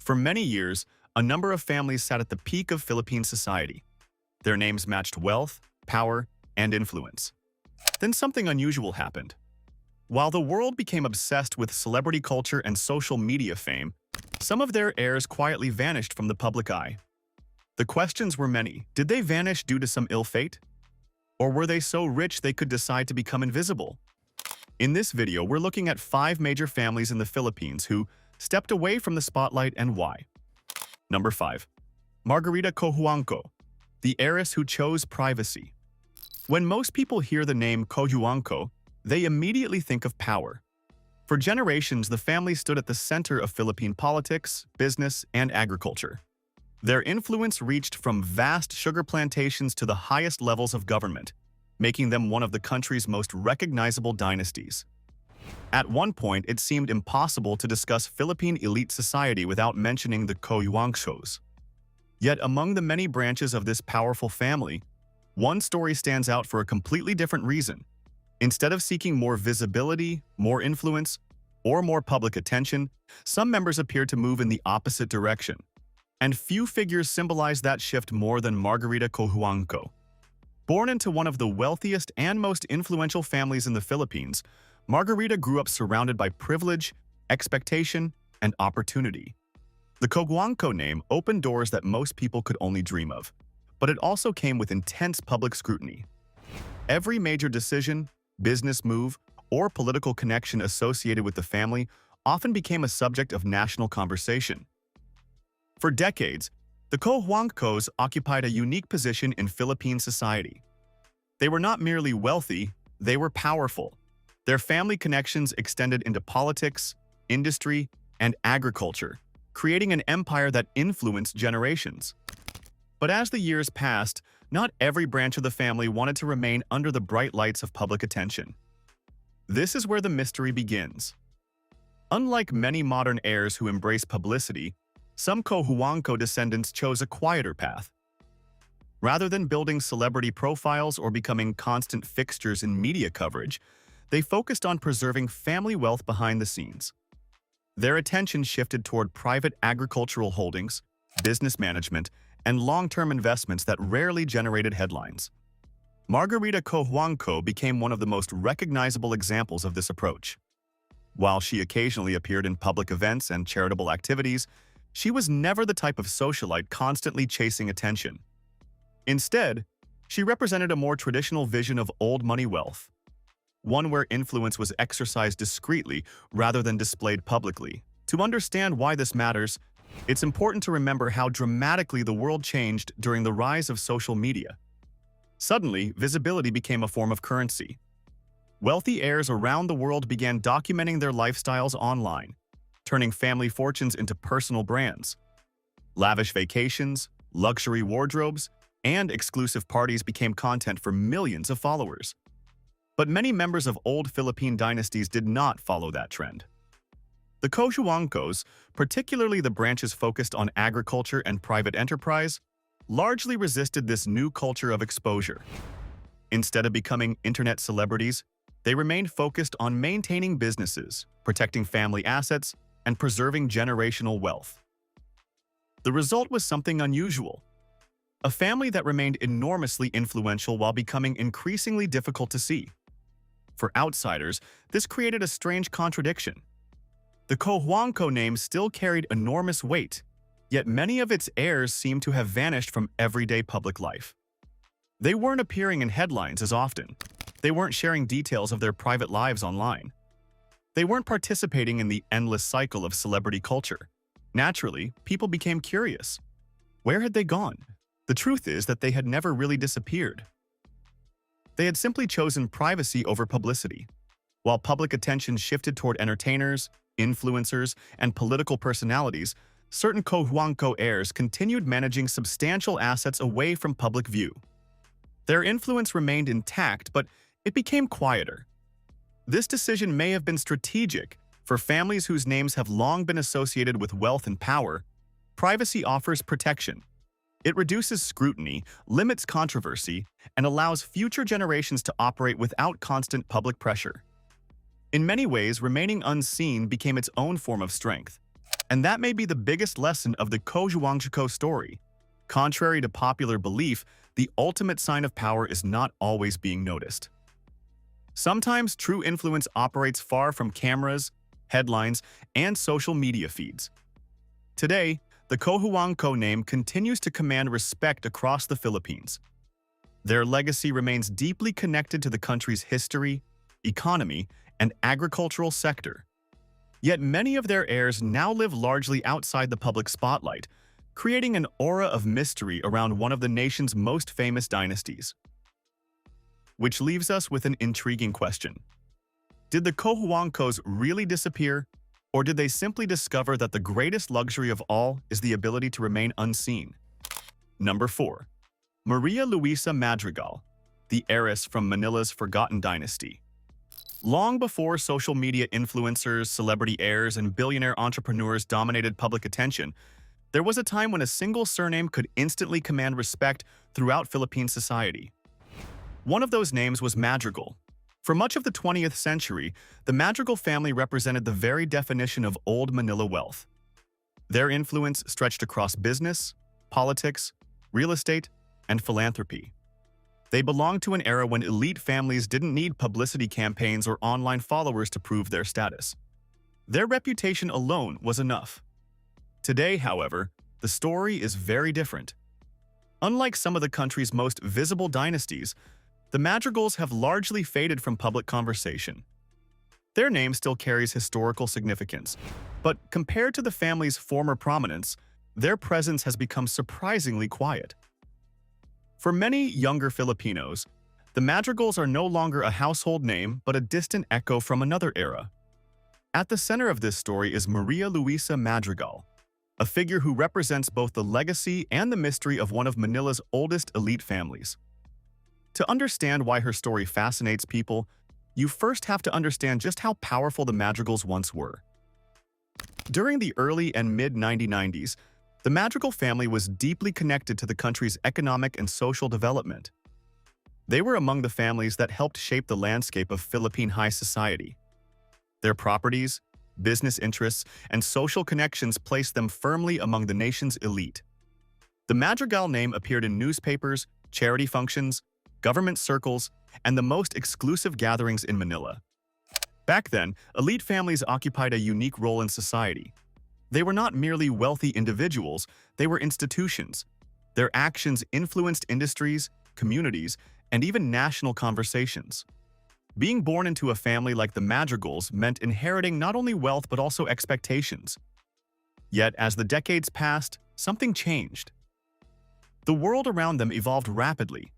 For many years, a number of families sat at the peak of Philippine society. Their names matched wealth, power, and influence. Then something unusual happened. While the world became obsessed with celebrity culture and social media fame, some of their heirs quietly vanished from the public eye. The questions were many. Did they vanish due to some ill fate? Or were they so rich they could decide to become invisible? In this video, we're looking at 5 major families in the Philippines who stepped away from the spotlight and why. Number 5. Margarita Cojuangco, the heiress who chose privacy. When most people hear the name Cojuangco, they immediately think of power. For generations, the family stood at the center of Philippine politics, business, and agriculture. Their influence reached from vast sugar plantations to the highest levels of government, making them one of the country's most recognizable dynasties. At one point, it seemed impossible to discuss Philippine elite society without mentioning the Cojuangcos. Yet among the many branches of this powerful family, one story stands out for a completely different reason. Instead of seeking more visibility, more influence, or more public attention, some members appeared to move in the opposite direction. And few figures symbolize that shift more than Margarita Cojuangco. Born into one of the wealthiest and most influential families in the Philippines, Margarita grew up surrounded by privilege, expectation, and opportunity. The Cojuangco name opened doors that most people could only dream of, but it also came with intense public scrutiny. Every major decision, business move, or political connection associated with the family often became a subject of national conversation. For decades, the Cojuangcos occupied a unique position in Philippine society. They were not merely wealthy, they were powerful. Their family connections extended into politics, industry, and agriculture, creating an empire that influenced generations. But as the years passed, not every branch of the family wanted to remain under the bright lights of public attention. This is where the mystery begins. Unlike many modern heirs who embrace publicity, some Cojuangco descendants chose a quieter path. Rather than building celebrity profiles or becoming constant fixtures in media coverage, they focused on preserving family wealth behind the scenes. Their attention shifted toward private agricultural holdings, business management, and long-term investments that rarely generated headlines. Margarita Cojuangco became one of the most recognizable examples of this approach. While she occasionally appeared in public events and charitable activities, she was never the type of socialite constantly chasing attention. Instead, she represented a more traditional vision of old money wealth, one where influence was exercised discreetly rather than displayed publicly. To understand why this matters, it's important to remember how dramatically the world changed during the rise of social media. Suddenly, visibility became a form of currency. Wealthy heirs around the world began documenting their lifestyles online, turning family fortunes into personal brands. Lavish vacations, luxury wardrobes, and exclusive parties became content for millions of followers. But many members of old Philippine dynasties did not follow that trend. The Cojuangcos, particularly the branches focused on agriculture and private enterprise, largely resisted this new culture of exposure. Instead of becoming internet celebrities, they remained focused on maintaining businesses, protecting family assets, and preserving generational wealth. The result was something unusual. A family that remained enormously influential while becoming increasingly difficult to see. For outsiders, this created a strange contradiction. The Cojuangco name still carried enormous weight, yet many of its heirs seemed to have vanished from everyday public life. They weren't appearing in headlines as often. They weren't sharing details of their private lives online. They weren't participating in the endless cycle of celebrity culture. Naturally, people became curious. Where had they gone? The truth is that they had never really disappeared. They had simply chosen privacy over publicity. While public attention shifted toward entertainers, influencers, and political personalities, certain Cojuangco heirs continued managing substantial assets away from public view. Their influence remained intact, but it became quieter. This decision may have been strategic. For families whose names have long been associated with wealth and power, privacy offers protection. It reduces scrutiny, limits controversy, and allows future generations to operate without constant public pressure. In many ways, remaining unseen became its own form of strength. And that may be the biggest lesson of the Cojuangco story. Contrary to popular belief, the ultimate sign of power is not always being noticed. Sometimes true influence operates far from cameras, headlines, and social media feeds. Today, the Cojuangco name continues to command respect across the Philippines. Their legacy remains deeply connected to the country's history, economy, and agricultural sector. Yet many of their heirs now live largely outside the public spotlight, creating an aura of mystery around one of the nation's most famous dynasties. Which leaves us with an intriguing question. Did the Cojuangcos really disappear, or did they simply discover that the greatest luxury of all is the ability to remain unseen? Number 4. Maria Luisa Madrigal, the heiress from Manila's forgotten dynasty. Long before social media influencers, celebrity heirs, and billionaire entrepreneurs dominated public attention, there was a time when a single surname could instantly command respect throughout Philippine society. One of those names was Madrigal. For much of the 20th century, the Madrigal family represented the very definition of old Manila wealth. Their influence stretched across business, politics, real estate, and philanthropy. They belonged to an era when elite families didn't need publicity campaigns or online followers to prove their status. Their reputation alone was enough. Today, however, the story is very different. Unlike some of the country's most visible dynasties, the Madrigals have largely faded from public conversation. Their name still carries historical significance, but compared to the family's former prominence, their presence has become surprisingly quiet. For many younger Filipinos, the Madrigals are no longer a household name but a distant echo from another era. At the center of this story is Maria Luisa Madrigal, a figure who represents both the legacy and the mystery of one of Manila's oldest elite families. To understand why her story fascinates people, you first have to understand just how powerful the Madrigals once were. During the early and mid-1990s, the Madrigal family was deeply connected to the country's economic and social development. They were among the families that helped shape the landscape of Philippine high society. Their properties, business interests, and social connections placed them firmly among the nation's elite. The Madrigal name appeared in newspapers, charity functions, government circles, and the most exclusive gatherings in Manila. Back then, elite families occupied a unique role in society. They were not merely wealthy individuals, they were institutions. Their actions influenced industries, communities, and even national conversations. Being born into a family like the Madrigals meant inheriting not only wealth but also expectations. Yet, as the decades passed, something changed. The world around them evolved rapidly.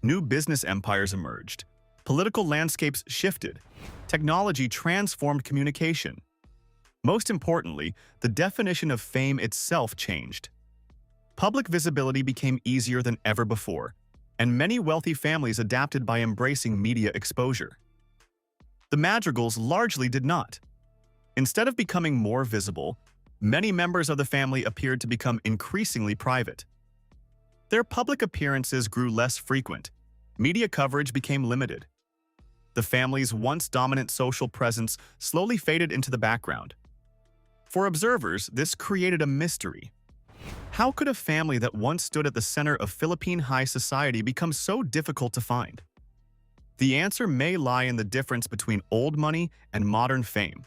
New business empires emerged. Political landscapes shifted. Technology transformed communication. Most importantly, the definition of fame itself changed. Public visibility became easier than ever before, and many wealthy families adapted by embracing media exposure. The Madrigals largely did not. Instead of becoming more visible, many members of the family appeared to become increasingly private. Their public appearances grew less frequent. Media coverage became limited. The family's once dominant social presence slowly faded into the background. For observers, this created a mystery. How could a family that once stood at the center of Philippine high society become so difficult to find? The answer may lie in the difference between old money and modern fame.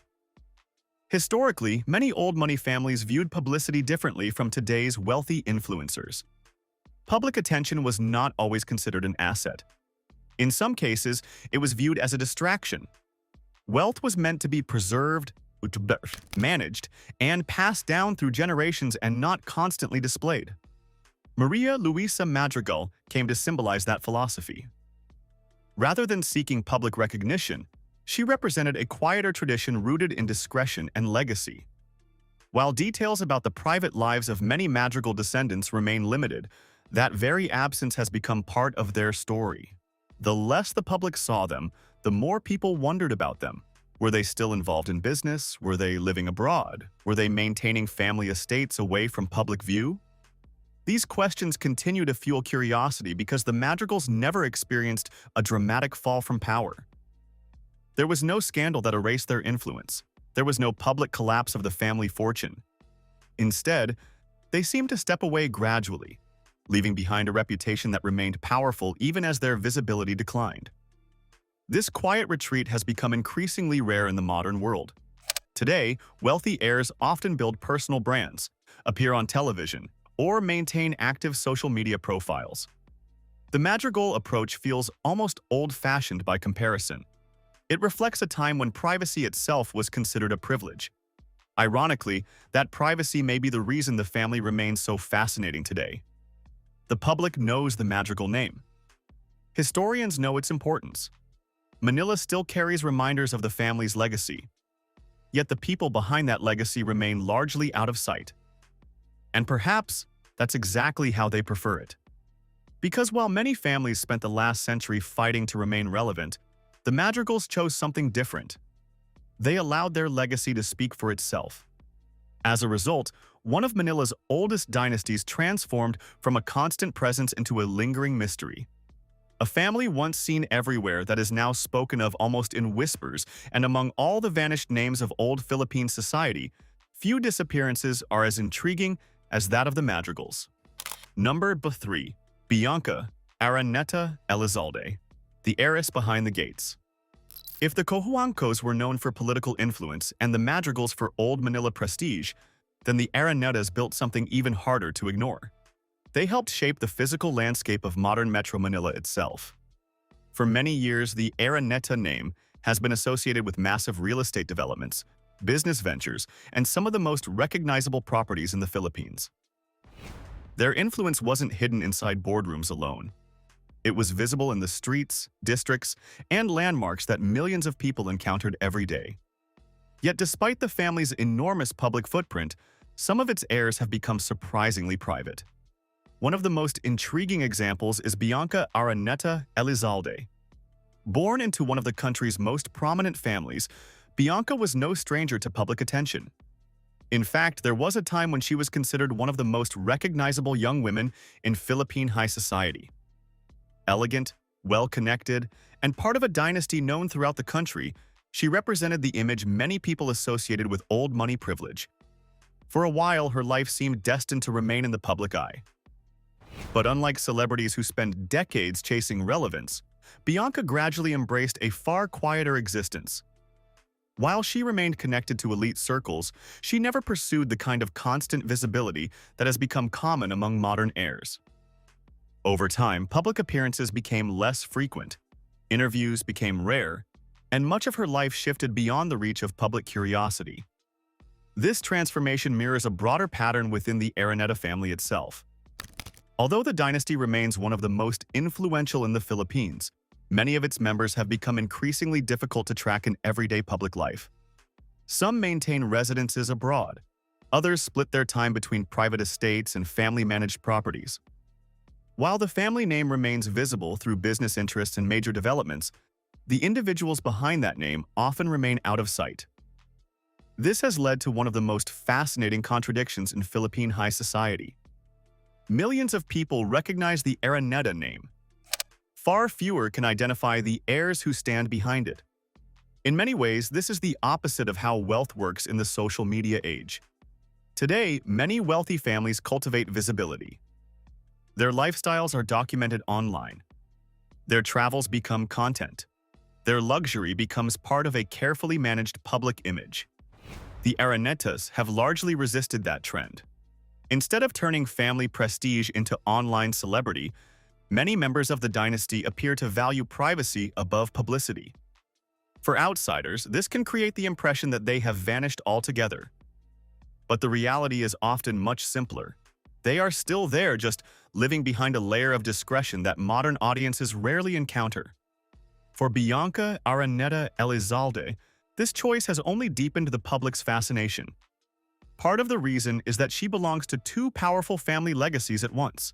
Historically, many old money families viewed publicity differently from today's wealthy influencers. Public attention was not always considered an asset. In some cases, it was viewed as a distraction. Wealth was meant to be preserved, managed, and passed down through generations and not constantly displayed. Maria Luisa Madrigal came to symbolize that philosophy. Rather than seeking public recognition, she represented a quieter tradition rooted in discretion and legacy. While details about the private lives of many Madrigal descendants remain limited, that very absence has become part of their story. The less the public saw them, the more people wondered about them. Were they still involved in business? Were they living abroad? Were they maintaining family estates away from public view? These questions continue to fuel curiosity because the Madrigals never experienced a dramatic fall from power. There was no scandal that erased their influence. There was no public collapse of the family fortune. Instead, they seemed to step away gradually, leaving behind a reputation that remained powerful even as their visibility declined. This quiet retreat has become increasingly rare in the modern world. Today, wealthy heirs often build personal brands, appear on television, or maintain active social media profiles. The Madrigal approach feels almost old-fashioned by comparison. It reflects a time when privacy itself was considered a privilege. Ironically, that privacy may be the reason the family remains so fascinating today. The public knows the Madrigal name. Historians know its importance. Manila still carries reminders of the family's legacy. Yet the people behind that legacy remain largely out of sight. And perhaps that's exactly how they prefer it. Because while many families spent the last century fighting to remain relevant, the Madrigals chose something different. They allowed their legacy to speak for itself. As a result, one of Manila's oldest dynasties transformed from a constant presence into a lingering mystery. A family once seen everywhere that is now spoken of almost in whispers, and among all the vanished names of old Philippine society, few disappearances are as intriguing as that of the Madrigals. Number 3. Bianca Araneta-Elizalde, the heiress behind the gates. If the Cojuangcos were known for political influence and the Madrigals for old Manila prestige, then the Aranetas built something even harder to ignore. They helped shape the physical landscape of modern Metro Manila itself. For many years, the Araneta name has been associated with massive real estate developments, business ventures, and some of the most recognizable properties in the Philippines. Their influence wasn't hidden inside boardrooms alone. It was visible in the streets, districts, and landmarks that millions of people encountered every day. Yet despite the family's enormous public footprint, some of its heirs have become surprisingly private. One of the most intriguing examples is Bianca Araneta-Elizalde. Born into one of the country's most prominent families, Bianca was no stranger to public attention. In fact, there was a time when she was considered one of the most recognizable young women in Philippine high society. Elegant, well-connected, and part of a dynasty known throughout the country, she represented the image many people associated with old money privilege. For a while, her life seemed destined to remain in the public eye. But unlike celebrities who spend decades chasing relevance, Bianca gradually embraced a far quieter existence. While she remained connected to elite circles, she never pursued the kind of constant visibility that has become common among modern heirs. Over time, public appearances became less frequent, interviews became rare, and much of her life shifted beyond the reach of public curiosity. This transformation mirrors a broader pattern within the Araneta family itself. Although the dynasty remains one of the most influential in the Philippines, many of its members have become increasingly difficult to track in everyday public life. Some maintain residences abroad. Others split their time between private estates and family-managed properties. While the family name remains visible through business interests and major developments, the individuals behind that name often remain out of sight. This has led to one of the most fascinating contradictions in Philippine high society. Millions of people recognize the Araneta name. Far fewer can identify the heirs who stand behind it. In many ways, this is the opposite of how wealth works in the social media age. Today, many wealthy families cultivate visibility. Their lifestyles are documented online. Their travels become content. Their luxury becomes part of a carefully managed public image. The Aranetas have largely resisted that trend. Instead of turning family prestige into online celebrity, many members of the dynasty appear to value privacy above publicity. For outsiders, this can create the impression that they have vanished altogether. But the reality is often much simpler. They are still there, just living behind a layer of discretion that modern audiences rarely encounter. For Bianca Araneta-Elizalde, this choice has only deepened the public's fascination. Part of the reason is that she belongs to two powerful family legacies at once.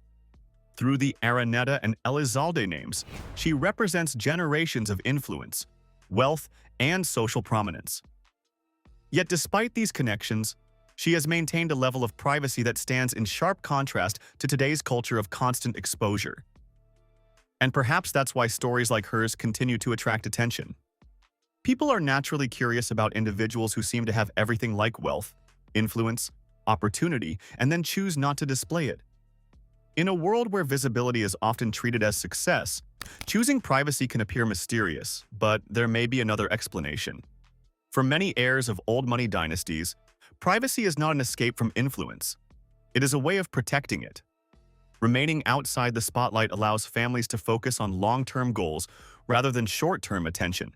Through the Araneta and Elizalde names, she represents generations of influence, wealth, and social prominence. Yet despite these connections, she has maintained a level of privacy that stands in sharp contrast to today's culture of constant exposure. And perhaps that's why stories like hers continue to attract attention. People are naturally curious about individuals who seem to have everything like wealth, influence, opportunity, and then choose not to display it. In a world where visibility is often treated as success, choosing privacy can appear mysterious, but there may be another explanation. For many heirs of old money dynasties, privacy is not an escape from influence. It is a way of protecting it. Remaining outside the spotlight allows families to focus on long-term goals rather than short-term attention.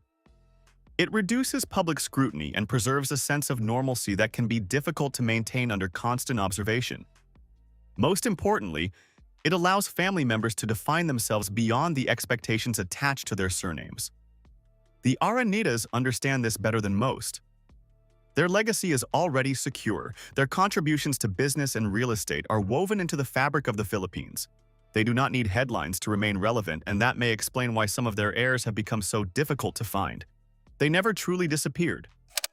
It reduces public scrutiny and preserves a sense of normalcy that can be difficult to maintain under constant observation. Most importantly, it allows family members to define themselves beyond the expectations attached to their surnames. The Arenetas understand this better than most. Their legacy is already secure. Their contributions to business and real estate are woven into the fabric of the Philippines. They do not need headlines to remain relevant, and that may explain why some of their heirs have become so difficult to find. They never truly disappeared.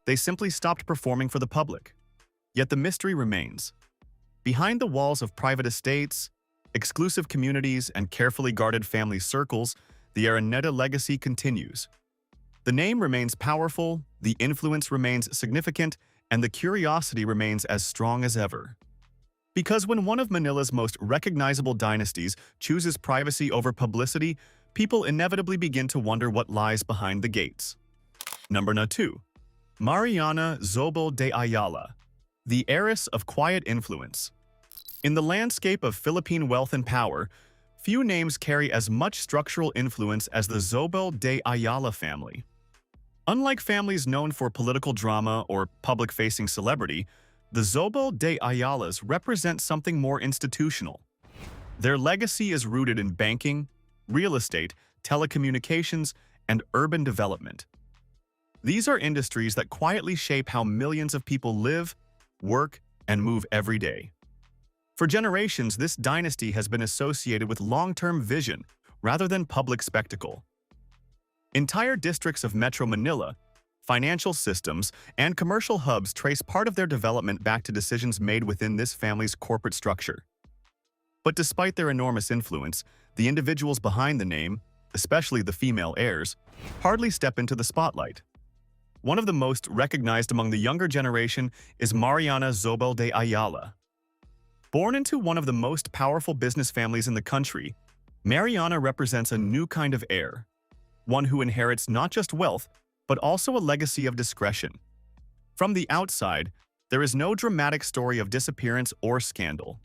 They simply stopped performing for the public. Yet the mystery remains. Behind the walls of private estates, exclusive communities, and carefully guarded family circles, the Araneta legacy continues. The name remains powerful, the influence remains significant, and the curiosity remains as strong as ever. Because when one of Manila's most recognizable dynasties chooses privacy over publicity, people inevitably begin to wonder what lies behind the gates. Number 2. Mariana Zobel de Ayala, the heiress of quiet influence. In the landscape of Philippine wealth and power, few names carry as much structural influence as the Zobel de Ayala family. Unlike families known for political drama or public-facing celebrity, the Zobel de Ayalas represent something more institutional. Their legacy is rooted in banking, real estate, telecommunications, and urban development. These are industries that quietly shape how millions of people live, work, and move every day. For generations, this dynasty has been associated with long-term vision rather than public spectacle. Entire districts of Metro Manila, financial systems, and commercial hubs trace part of their development back to decisions made within this family's corporate structure. But despite their enormous influence, the individuals behind the name, especially the female heirs, hardly step into the spotlight. One of the most recognized among the younger generation is Mariana Zobel de Ayala. Born into one of the most powerful business families in the country, Mariana represents a new kind of heir, one who inherits not just wealth, but also a legacy of discretion. From the outside, there is no dramatic story of disappearance or scandal.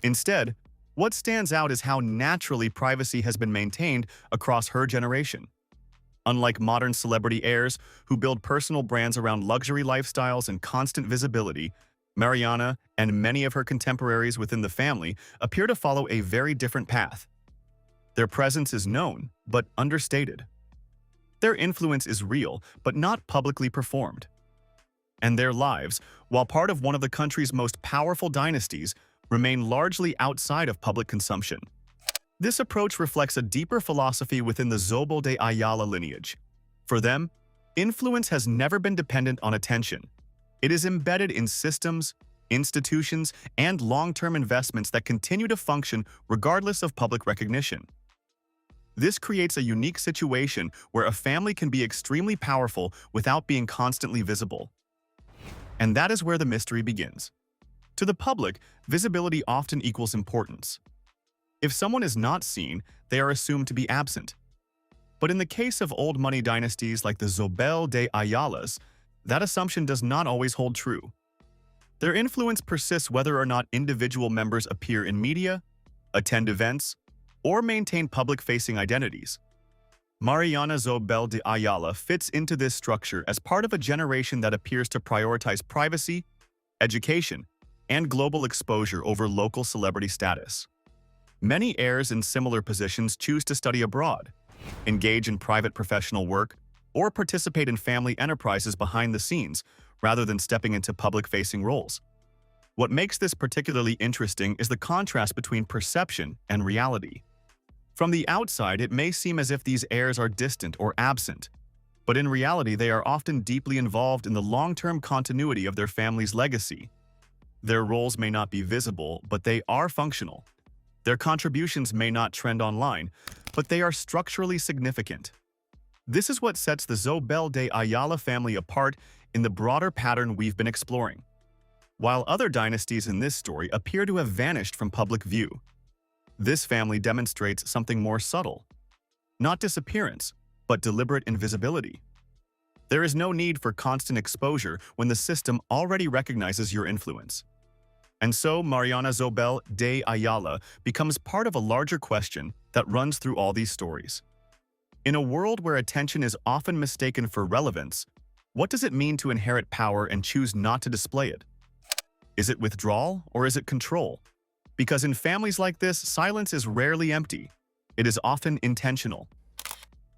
Instead, what stands out is how naturally privacy has been maintained across her generation. Unlike modern celebrity heirs who build personal brands around luxury lifestyles and constant visibility, Mariana and many of her contemporaries within the family appear to follow a very different path. Their presence is known, but understated. Their influence is real, but not publicly performed. And their lives, while part of one of the country's most powerful dynasties, remain largely outside of public consumption. This approach reflects a deeper philosophy within the Zobel de Ayala lineage. For them, influence has never been dependent on attention. It is embedded in systems, institutions, and long-term investments that continue to function regardless of public recognition. This creates a unique situation where a family can be extremely powerful without being constantly visible. And that is where the mystery begins. To the public, visibility often equals importance. If someone is not seen, they are assumed to be absent. But in the case of old money dynasties like the Zobel de Ayalas, that assumption does not always hold true. Their influence persists whether or not individual members appear in media, attend events, or maintain public-facing identities. Mariana Zobel de Ayala fits into this structure as part of a generation that appears to prioritize privacy, education, and global exposure over local celebrity status. Many heirs in similar positions choose to study abroad, engage in private professional work, or participate in family enterprises behind the scenes rather than stepping into public-facing roles. What makes this particularly interesting is the contrast between perception and reality. From the outside, it may seem as if these heirs are distant or absent, but in reality they are often deeply involved in the long-term continuity of their family's legacy. Their roles may not be visible, but they are functional. Their contributions may not trend online, but they are structurally significant. This is what sets the Zobel de Ayala family apart in the broader pattern we've been exploring. while other dynasties in this story appear to have vanished from public view. This family demonstrates something more subtle. Not disappearance, but deliberate invisibility. There is no need for constant exposure when the system already recognizes your influence. And so Mariana Zobel de Ayala becomes part of a larger question that runs through all these stories. In a world where attention is often mistaken for relevance, what does it mean to inherit power and choose not to display it? Is it withdrawal or is it control? Because in families like this, silence is rarely empty. It is often intentional.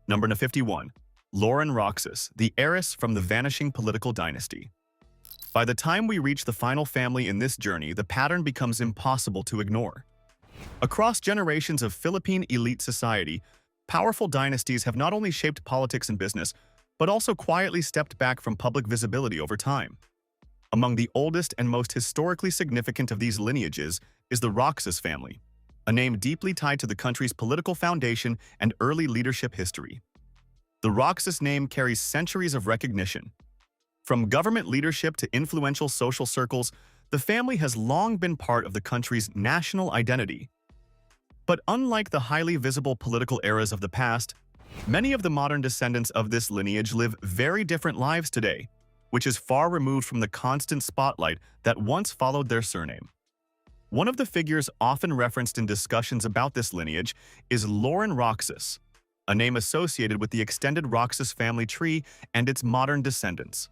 Number 51. Loren Roxas, the heiress from the vanishing political dynasty. By the time we reach the final family in this journey, the pattern becomes impossible to ignore. Across generations of Philippine elite society, powerful dynasties have not only shaped politics and business, but also quietly stepped back from public visibility over time. Among the oldest and most historically significant of these lineages is the Roxas family, a name deeply tied to the country's political foundation and early leadership history. The Roxas name carries centuries of recognition. From government leadership to influential social circles, the family has long been part of the country's national identity. But unlike the highly visible political eras of the past, many of the modern descendants of this lineage live very different lives today, which is far removed from the constant spotlight that once followed their surname. One of the figures often referenced in discussions about this lineage is Loren Roxas, a name associated with the extended Roxas family tree and its modern descendants.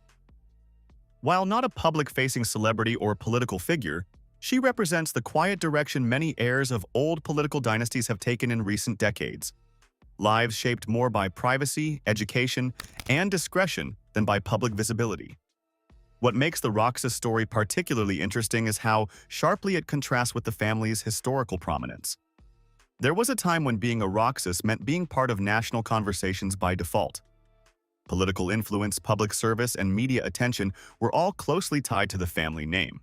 While not a public-facing celebrity or political figure, she represents the quiet direction many heirs of old political dynasties have taken in recent decades. Lives shaped more by privacy, education, and discretion than by public visibility. What makes the Roxas story particularly interesting is how sharply it contrasts with the family's historical prominence. There was a time when being a Roxas meant being part of national conversations by default. Political influence, public service, and media attention were all closely tied to the family name.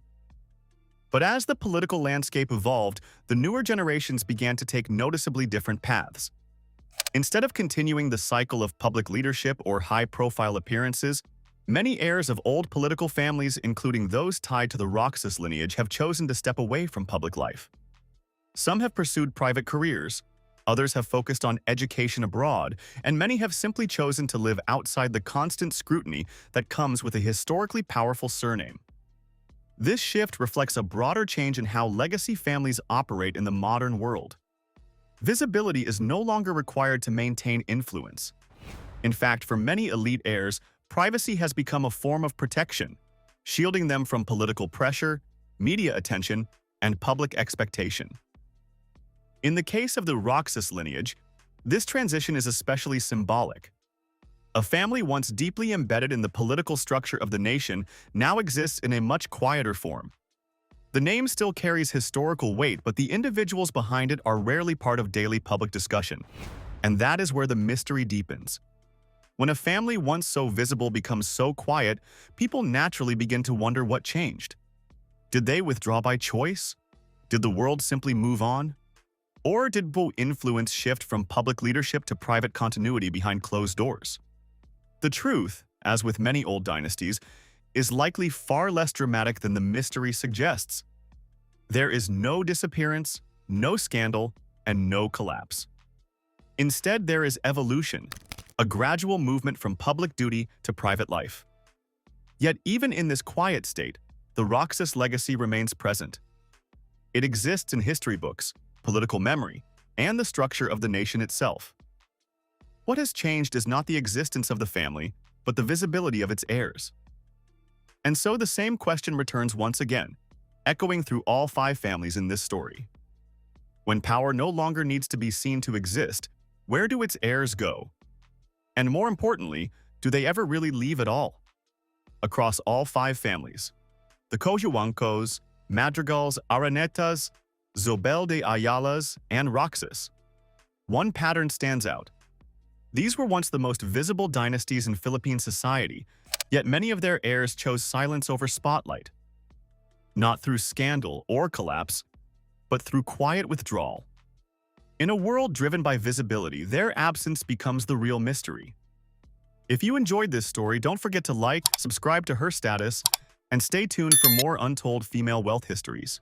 But as the political landscape evolved, the newer generations began to take noticeably different paths. Instead of continuing the cycle of public leadership or high-profile appearances, many heirs of old political families, including those tied to the Roxas lineage, have chosen to step away from public life. Some have pursued private careers, others have focused on education abroad, and many have simply chosen to live outside the constant scrutiny that comes with a historically powerful surname. This shift reflects a broader change in how legacy families operate in the modern world. Visibility is no longer required to maintain influence. In fact, for many elite heirs, privacy has become a form of protection, shielding them from political pressure, media attention, and public expectation. In the case of the Roxas lineage, this transition is especially symbolic. A family once deeply embedded in the political structure of the nation now exists in a much quieter form. The name still carries historical weight, but the individuals behind it are rarely part of daily public discussion. And that is where the mystery deepens. When a family once so visible becomes so quiet, people naturally begin to wonder what changed. Did they withdraw by choice? Did the world simply move on? Or did influence shift from public leadership to private continuity behind closed doors? The truth, as with many old dynasties, is likely far less dramatic than the mystery suggests. There is no disappearance, no scandal, and no collapse. Instead, there is evolution, a gradual movement from public duty to private life. Yet even in this quiet state, the Roxas legacy remains present. It exists in history books, political memory, and the structure of the nation itself. What has changed is not the existence of the family, but the visibility of its heirs. And so the same question returns once again, echoing through all 5 families in this story. When power no longer needs to be seen to exist, where do its heirs go? And more importantly, do they ever really leave at all? Across all 5 families, the Cojuangcos, Madrigals, Arenetas, Zobel de Ayalas, and Roxas, one pattern stands out. These were once the most visible dynasties in Philippine society, yet many of their heirs chose silence over spotlight. Not through scandal or collapse, but through quiet withdrawal. In a world driven by visibility, their absence becomes the real mystery. If you enjoyed this story, don't forget to like, subscribe to Her Status, And stay tuned for more untold female wealth histories.